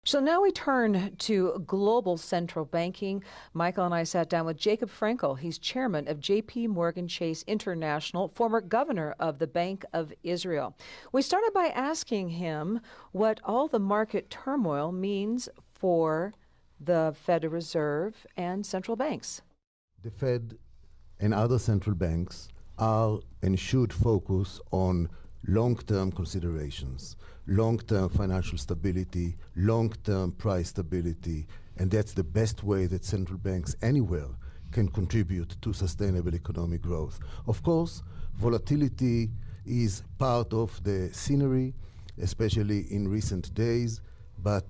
So now we turn to global central banking. Michael and I sat down with Jacob Frenkel. He's chairman of J.P. Morgan Chase International, former governor of the Bank of Israel. We started by asking him what all the market turmoil means for the Federal Reserve and central banks. The Fed and other central banks are and should focus on long-term considerations, long-term financial stability, long-term price stability, and that's the best way that central banks anywhere can contribute to sustainable economic growth. Of course, volatility is part of the scenery, especially in recent days, but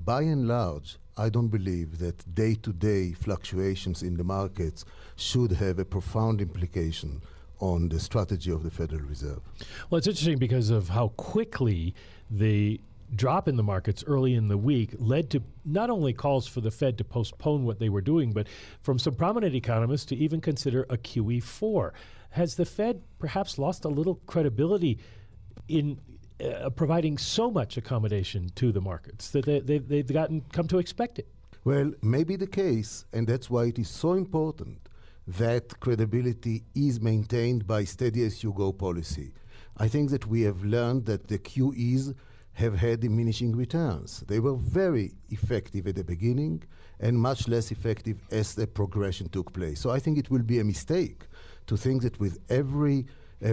by and large, I don't believe that day-to-day fluctuations in the markets should have a profound implication on the strategy of the Federal Reserve. Well, it's interesting because of how quickly the drop in the markets early in the week led to not only calls for the Fed to postpone what they were doing, but from some prominent economists to even consider a QE4. Has the Fed perhaps lost a little credibility in providing so much accommodation to the markets that they've come to expect it? Well, maybe the case, and that's why it is so important that credibility is maintained by steady-as-you-go policy. I think that we have learned that the QEs have had diminishing returns. They were very effective at the beginning and much less effective as the progression took place. So I think it will be a mistake to think that with every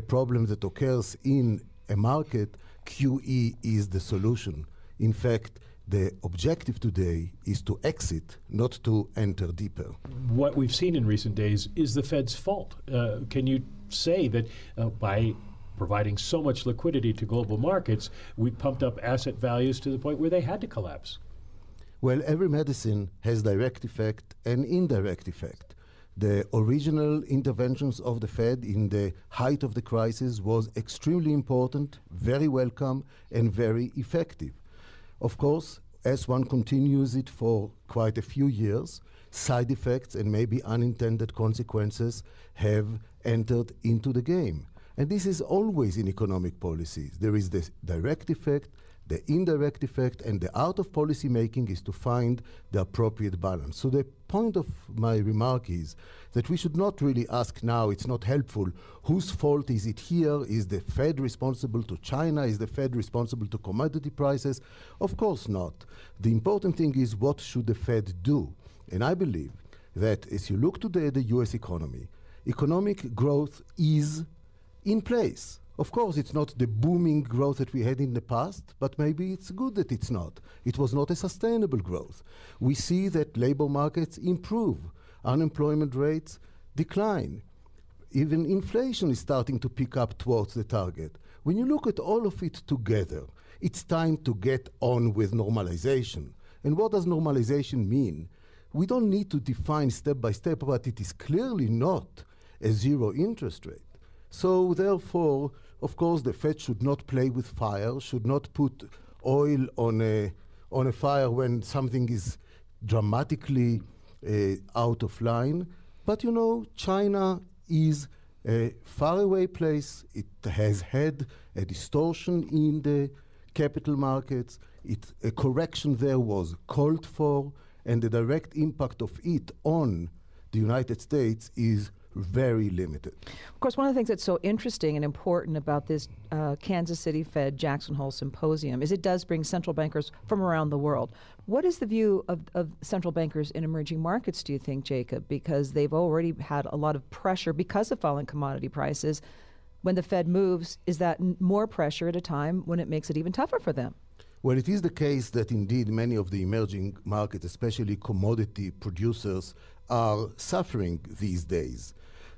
problem that occurs in a market, QE is the solution. In fact, the objective today is to exit, not to enter deeper. What we've seen in recent days is the Fed's fault. Can you say that by providing so much liquidity to global markets, we pumped up asset values to the point where they had to collapse? Well, every medicine has direct effect and indirect effect. The original interventions of the Fed in the height of the crisis was extremely important, very welcome, and very effective. Of course, as one continues it for quite a few years, side effects and maybe unintended consequences have entered into the game. And this is always in economic policies. There is the direct effect, the indirect effect, and the art of policy making is to find the appropriate balance. So the point of my remark is that we should not really ask now, it's not helpful, whose fault is it here? Is the Fed responsible to China? Is the Fed responsible to commodity prices? Of course not. The important thing is, what should the Fed do? And I believe that as you look today at the US economy, economic growth is in place. Of course, it's not the booming growth that we had in the past, but maybe it's good that it's not. It was not a sustainable growth. We see that labor markets improve. Unemployment rates decline. Even inflation is starting to pick up towards the target. When you look at all of it together, it's time to get on with normalization. And what does normalization mean? We don't need to define step by step, but it is clearly not a zero interest rate. So therefore, of course, the Fed should not play with fire, should not put oil on a fire when something is dramatically out of line. But you know, China is a faraway place. It has had a distortion in the capital markets. A correction there was called for, and the direct impact of it on the United States is very limited. Of course, one of the things that's so interesting and important about this Kansas City Fed Jackson Hole Symposium is it does bring central bankers from around the world. What is the view of central bankers in emerging markets, do you think, Jacob? Because they've already had a lot of pressure because of falling commodity prices. When the Fed moves, is that more pressure at a time when it makes it even tougher for them? Well, it is the case that indeed many of the emerging markets, especially commodity producers, are suffering these days.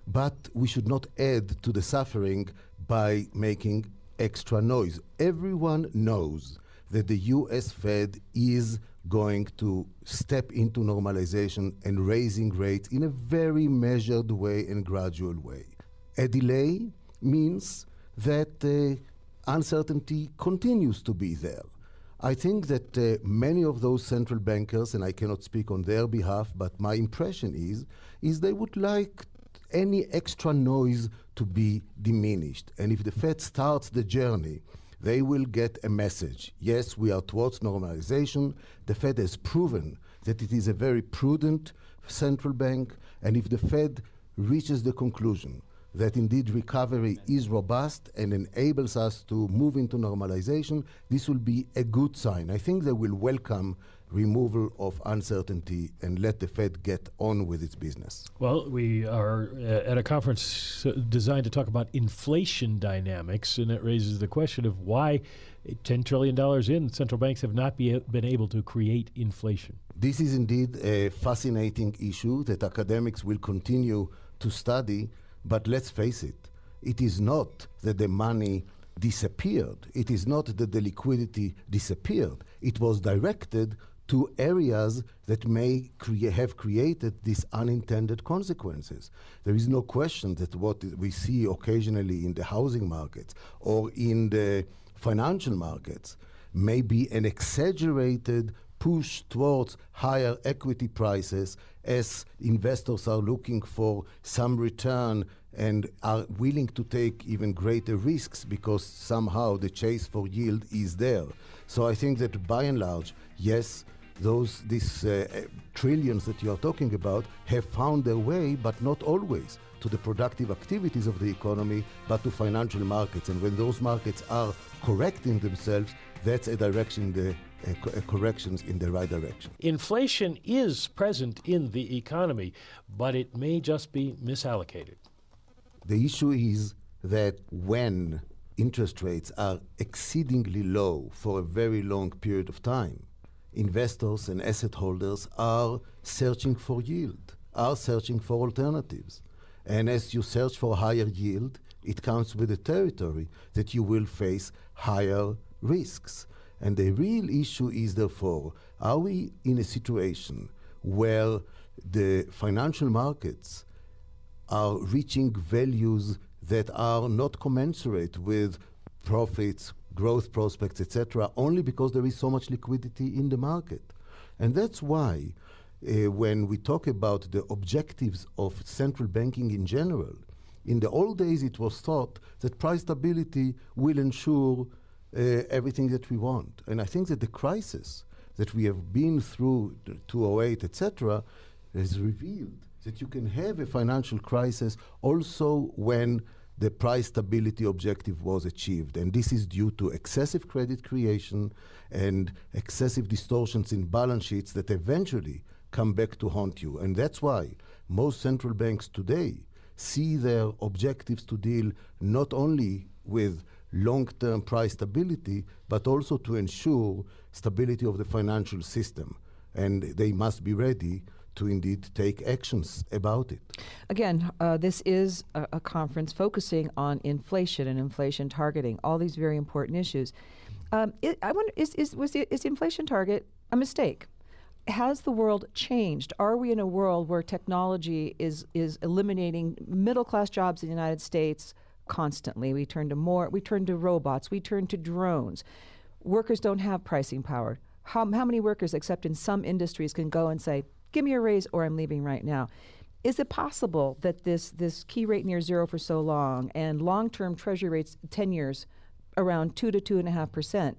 But we should not add to the suffering by making extra noise. Everyone knows that the US Fed is going to step into normalization and raising rates in a very measured way and gradual way. A delay means that uncertainty continues to be there. I think that many of those central bankers, and I cannot speak on their behalf, but my impression is they would like any extra noise to be diminished. And if the Fed starts the journey they will get a message. Yes, we are towards normalization. The Fed has proven that it is a very prudent central bank, and if the Fed reaches the conclusion that indeed recovery is robust and enables us to move into normalization, this will be a good sign. I think they will welcome removal of uncertainty and let the Fed get on with its business. Well, we are at a conference designed to talk about inflation dynamics, and it raises the question of why $10 trillion in, central banks have not been able to create inflation. This is indeed a fascinating issue that academics will continue to study, but let's face it, it is not that the money disappeared. It is not that the liquidity disappeared. It was directed to areas that may have created these unintended consequences. There is no question that what we see occasionally in the housing markets or in the financial markets may be an exaggerated push towards higher equity prices as investors are looking for some return and are willing to take even greater risks because somehow the chase for yield is there. So I think that by and large, yes, these trillions that you are talking about have found their way, but not always, to the productive activities of the economy, but to financial markets. And when those markets are correcting themselves, that's a direction, corrections in the right direction. Inflation is present in the economy, but it may just be misallocated. The issue is that when interest rates are exceedingly low for a very long period of time, investors and asset holders are searching for yield, are searching for alternatives. And as you search for higher yield, it comes with the territory that you will face higher risks. And the real issue is, therefore, are we in a situation where the financial markets are reaching values that are not commensurate with profits, growth prospects, etc., only because there is so much liquidity in the market? And that's why when we talk about the objectives of central banking in general, in the old days it was thought that price stability will ensure everything that we want. And I think that the crisis that we have been through, 2008, etc., has revealed that you can have a financial crisis also when the price stability objective was achieved. And this is due to excessive credit creation and excessive distortions in balance sheets that eventually come back to haunt you. And that's why most central banks today see their objectives to deal not only with long-term price stability, but also to ensure stability of the financial system. And they must be ready to indeed take actions about it. Again, this is a conference focusing on inflation and inflation targeting, all these very important issues. I wonder, is the inflation target a mistake? Has the world changed? Are we in a world where technology is eliminating middle-class jobs in the United States constantly? We turn to robots, we turn to drones. Workers don't have pricing power. How many workers, except in some industries, can go and say, give me a raise or I'm leaving right now? Is it possible that this key rate near zero for so long and long-term treasury rates 10 years around 2 to 2.5%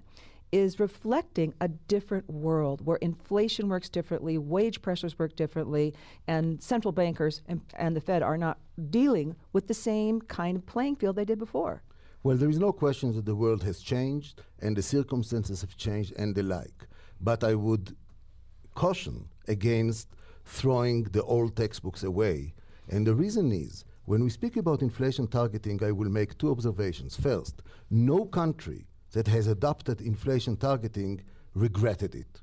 is reflecting a different world where inflation works differently, wage pressures work differently, and central bankers and the Fed are not dealing with the same kind of playing field they did before? Well, there is no question that the world has changed and the circumstances have changed and the like. But I would caution against throwing the old textbooks away. And the reason is, when we speak about inflation targeting, I will make two observations. First, no country that has adopted inflation targeting regretted it.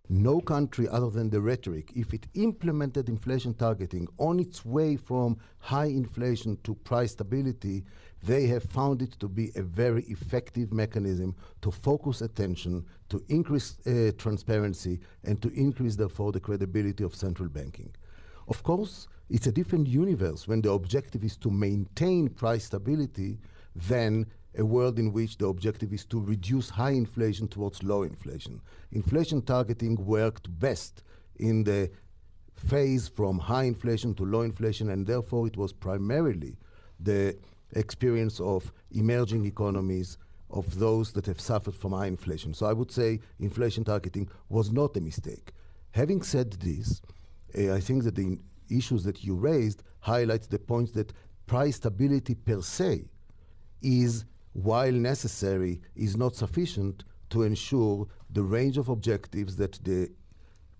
No country other than the rhetoric, if it implemented inflation targeting on its way from high inflation to price stability, they have found it to be a very effective mechanism to focus attention, to increase transparency, and to increase, therefore, the credibility of central banking. Of course, it's a different universe when the objective is to maintain price stability than a world in which the objective is to reduce high inflation towards low inflation. Inflation targeting worked best in the phase from high inflation to low inflation, and therefore it was primarily the experience of emerging economies, of those that have suffered from high inflation. So I would say inflation targeting was not a mistake. Having said this, I think that the issues that you raised highlight the point that price stability per se is, while necessary, is not sufficient to ensure the range of objectives that the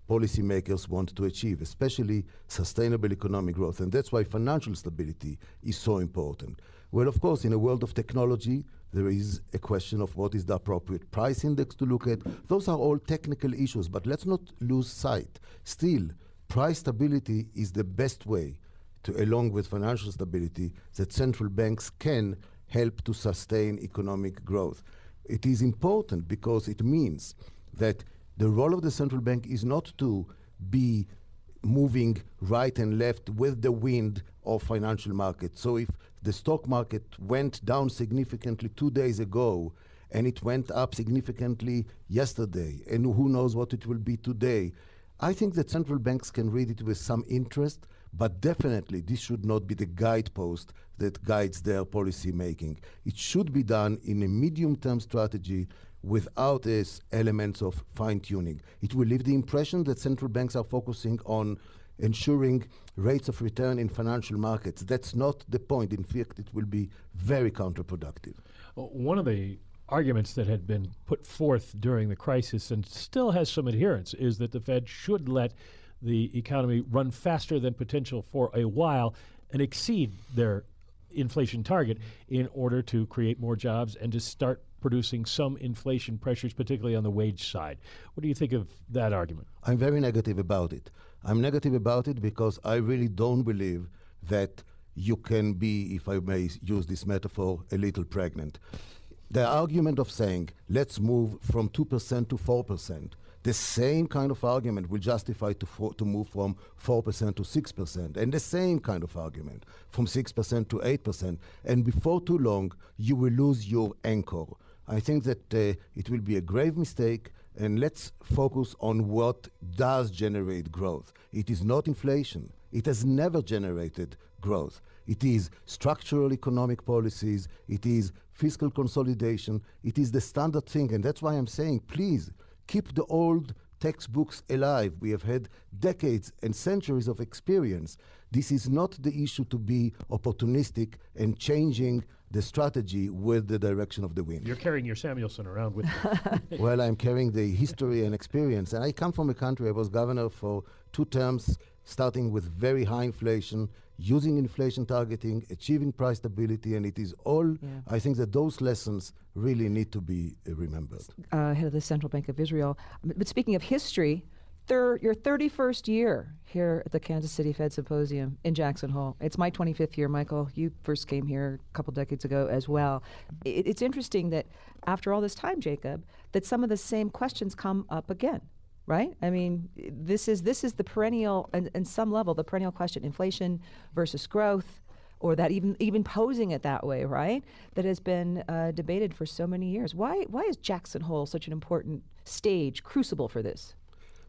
policymakers want to achieve, especially sustainable economic growth. And that's why financial stability is so important. Well, of course, in a world of technology, there is a question of what is the appropriate price index to look at. Those are all technical issues, but let's not lose sight. Still, price stability is the best way to, along with financial stability, that central banks can help to sustain economic growth. It is important because it means that the role of the central bank is not to be moving right and left with the wind of financial markets. So if the stock market went down significantly 2 days ago and it went up significantly yesterday, and who knows what it will be today, I think that central banks can read it with some interest, but definitely this should not be the guidepost that guides their policy making. It should be done in a medium-term strategy without these elements of fine-tuning. It will leave the impression that central banks are focusing on ensuring rates of return in financial markets. That's not the point. In fact, it will be very counterproductive. Well, one of the arguments that had been put forth during the crisis and still has some adherence is that the Fed should let the economy run faster than potential for a while and exceed their inflation target in order to create more jobs and to start producing some inflation pressures, particularly on the wage side. What do you think of that argument? I'm very negative about it. I'm negative about it because I really don't believe that you can be, if I may use this metaphor, a little pregnant. The argument of saying, let's move from 2% to 4%, the same kind of argument will justify to move from 4% to 6%, and the same kind of argument from 6% to 8%. And before too long, you will lose your anchor. I think that it will be a grave mistake, and let's focus on what does generate growth. It is not inflation. It has never generated growth. It is structural economic policies. It is fiscal consolidation. It is the standard thing, and that's why I'm saying, please, keep the old textbooks alive. We have had decades and centuries of experience. This is not the issue to be opportunistic and changing the strategy with the direction of the wind. You're carrying your Samuelson around with you. Well, I'm carrying the history and experience. And I come from a country, I was governor for 2 terms, starting with very high inflation, using inflation targeting, achieving price stability, and it is all, I think that those lessons really need to be remembered. Head of the Central Bank of Israel. But speaking of history, your 31st year here at the Kansas City Fed Symposium in Jackson Hole. It's my 25th year, Michael. You first came here a couple decades ago as well. It's interesting that after all this time, Jacob, that some of the same questions come up again, right? I mean, this is the perennial, and some level, the perennial question, inflation versus growth, or that even posing it that way, right? That has been debated for so many years. Why is Jackson Hole such an important stage, crucible for this?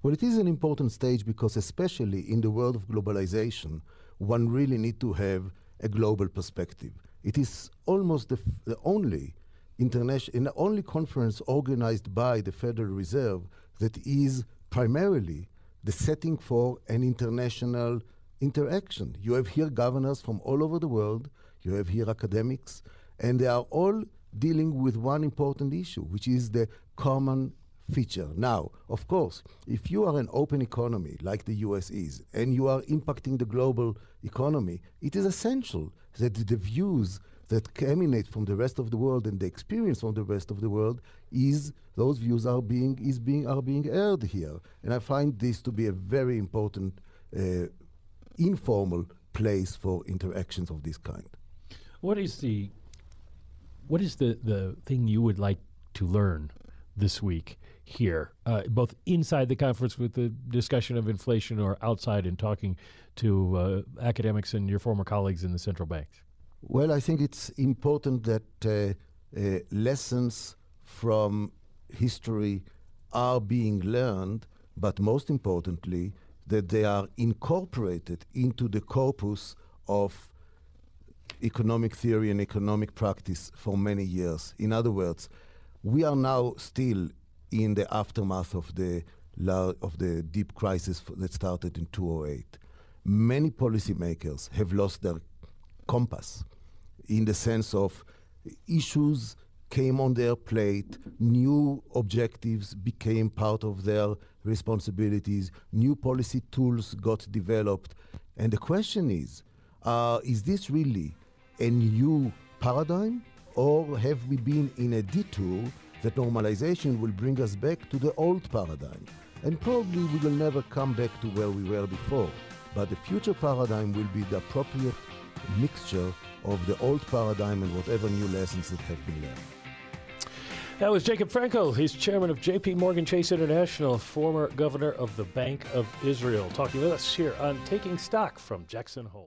Well, it is an important stage because especially in the world of globalization, one really need to have a global perspective. It is almost the only conference organized by the Federal Reserve that is primarily the setting for an international interaction. You have here governors from all over the world, you have here academics, and they are all dealing with one important issue, which is the common feature. Now, of course, if you are an open economy like the US is, and you are impacting the global economy, it is essential that the views that emanate from the rest of the world and the experience from the rest of the world those views are being aired here. And I find this to be a very important informal place for interactions of this kind. What is the thing you would like to learn this week here, both inside the conference with the discussion of inflation or outside and talking to academics and your former colleagues in the central banks? Well, I think it's important that lessons from history are being learned, but most importantly, that they are incorporated into the corpus of economic theory and economic practice for many years. In other words, we are now still in the aftermath of the deep crisis that started in 2008. Many policymakers have lost their compass in the sense of issues came on their plate, new objectives became part of their responsibilities, new policy tools got developed. And the question is this really a new paradigm, or have we been in a detour that normalization will bring us back to the old paradigm? And probably we will never come back to where we were before. But the future paradigm will be the appropriate mixture of the old paradigm and whatever new lessons that have been learned. That was Jacob Frenkel. He's chairman of J.P. Morgan Chase International, former governor of the Bank of Israel, talking with us here on Taking Stock from Jackson Hole.